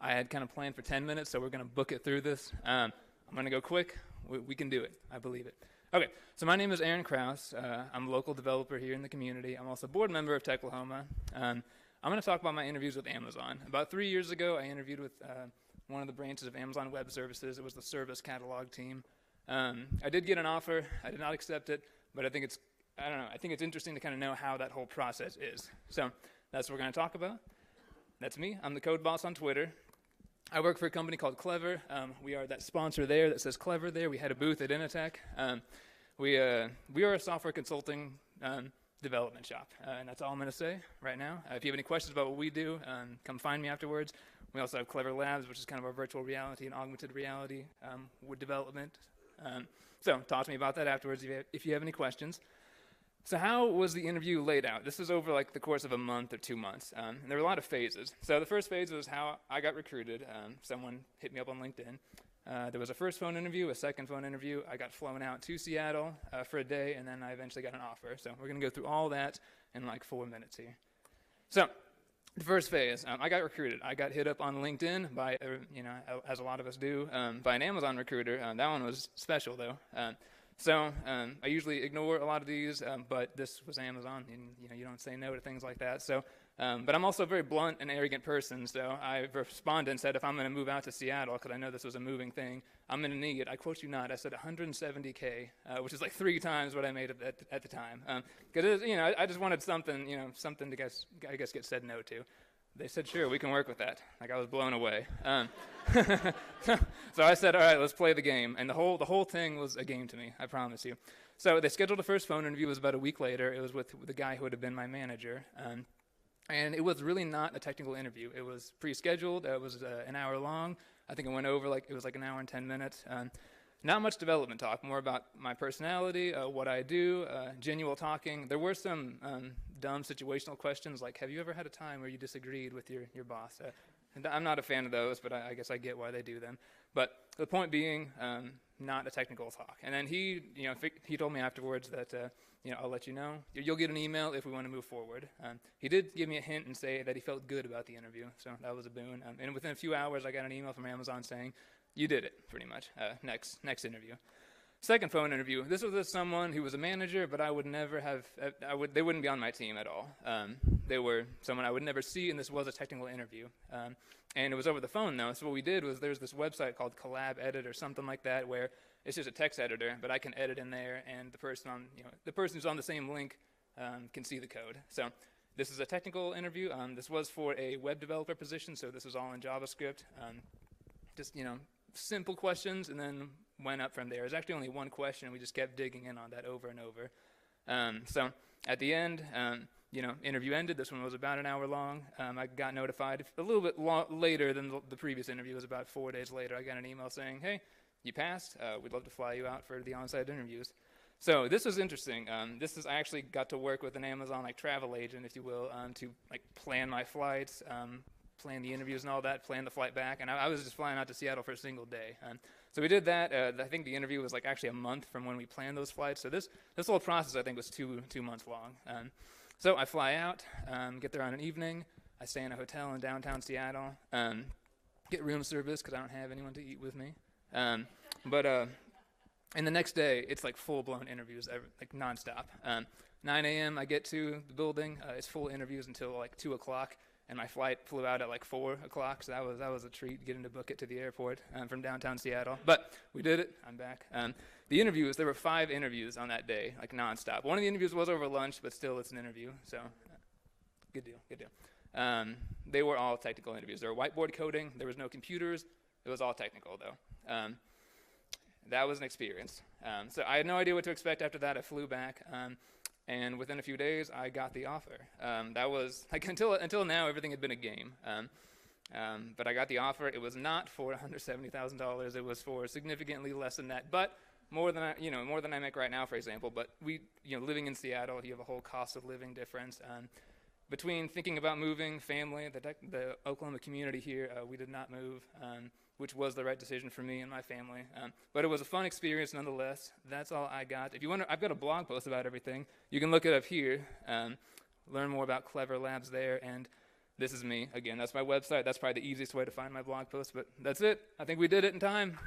I had kind of planned for 10 minutes, so we're going to book it through this. I'm going to go quick. We can do it. I believe it. Okay, so my name is Kraus. I'm a local developer here in the community. I'm also a board member of Techlahoma. I'm going to talk about my interviews with Amazon. About 3 years ago, I interviewed with one of the branches of Amazon Web Services. It was the service catalog team. I did get an offer. I did not accept it, but I think it's interesting to kind of know how that whole process is. So that's what we're going to talk about. That's me. I'm the code boss on Twitter. I work for a company called Clever. We are that sponsor there that says Clever there. We had a booth at Initech. We are a software consulting development shop, and that's all I'm going to say right now. If you have any questions about what we do, come find me afterwards. We also have Clever Labs, which is kind of our virtual reality and augmented reality with development. So talk to me about that afterwards if you have any questions. So how was the interview laid out? This was over like the course of a month or 2 months. And there were a lot of phases. So the first phase was how I got recruited. Someone hit me up on LinkedIn. There was a first phone interview, a second phone interview. I got flown out to Seattle for a day, and then I eventually got an offer. So we're going to go through all that in like 4 minutes here. So the first phase, I got recruited. I got hit up on LinkedIn by, as a lot of us do, by an Amazon recruiter. That one was special, though. So I usually ignore a lot of these, but this was Amazon, and you don't say no to things like that. So, but I'm also a very blunt and arrogant person, so I responded and said if I'm going to move out to Seattle, because I know this was a moving thing, I'm going to need, I quote you not, I said 170K, which is like 3 times what I made at the time. Because I just wanted something, something to get said no to. They said, sure, we can work with that. Like, I was blown away. So I said, all right, let's play the game. And the whole thing was a game to me, I promise you. So they scheduled a first phone interview. It was about a week later. It was with the guy who would have been my manager. And it was really not a technical interview. It was pre-scheduled. It was an hour long. I think it went over it was like an hour and 10 minutes. Not much development talk, more about my personality, what I do, genuine talking. There were some dumb situational questions like, have you ever had a time where you disagreed with your boss? And I'm not a fan of those, but I guess I get why they do them. But the point being, not a technical talk. And then he told me afterwards that, I'll let you know. You'll get an email if we want to move forward. He did give me a hint and say that he felt good about the interview, so that was a boon. And within a few hours, I got an email from Amazon saying, you did it, pretty much. Next interview. Second phone interview. This was with someone who was a manager, but I would never have. They wouldn't be on my team at all. They were someone I would never see, and this was a technical interview. And it was over the phone, though. So what we did was there's this website called Collab Edit or something like that, where it's just a text editor, but I can edit in there, and the person who's on the same link can see the code. So this is a technical interview. This was for a web developer position, so this is all in JavaScript. Just simple questions, and then went up from there. There's actually only one question, and we just kept digging in on that over and over. So at the end, interview ended. This one was about an hour long. I got notified a little bit later than the previous interview. It was about 4 days later. I got an email saying, hey, you passed. We'd love to fly you out for the on-site interviews. So this was interesting. I actually got to work with an Amazon travel agent, if you will, to plan my flights, plan the interviews and all that, plan the flight back, and I was just flying out to Seattle for a single day. So we did that. I think the interview was actually a month from when we planned those flights. So this whole process, I think, was two months long. So I fly out, get there on an evening. I stay in a hotel in downtown Seattle, get room service because I don't have anyone to eat with me. And the next day, it's full-blown interviews, nonstop. 9 a.m. I get to the building. It's full interviews until 2 o'clock. And my flight flew out at 4 o'clock, so that was a treat, getting to book it to the airport from downtown Seattle. But we did it. I'm back. The interviews, there were 5 interviews on that day, nonstop. One of the interviews was over lunch, but still it's an interview, so good deal. They were all technical interviews. There were whiteboard coding. There was no computers. It was all technical, though. That was an experience. So I had no idea what to expect after that. I flew back. And within a few days, I got the offer. That was, until now, everything had been a game. But I got the offer. It was not for $170,000. It was for significantly less than that, but more than I make right now, for example. But living in Seattle, you have a whole cost of living difference. Between thinking about moving, family, the Oklahoma community here, we did not move. Which was the right decision for me and my family. But it was a fun experience nonetheless. That's all I got. If you want, I've got a blog post about everything. You can look it up here, learn more about Clever Labs there, and this is me. Again, that's my website. That's probably the easiest way to find my blog post, but that's it. I think we did it in time.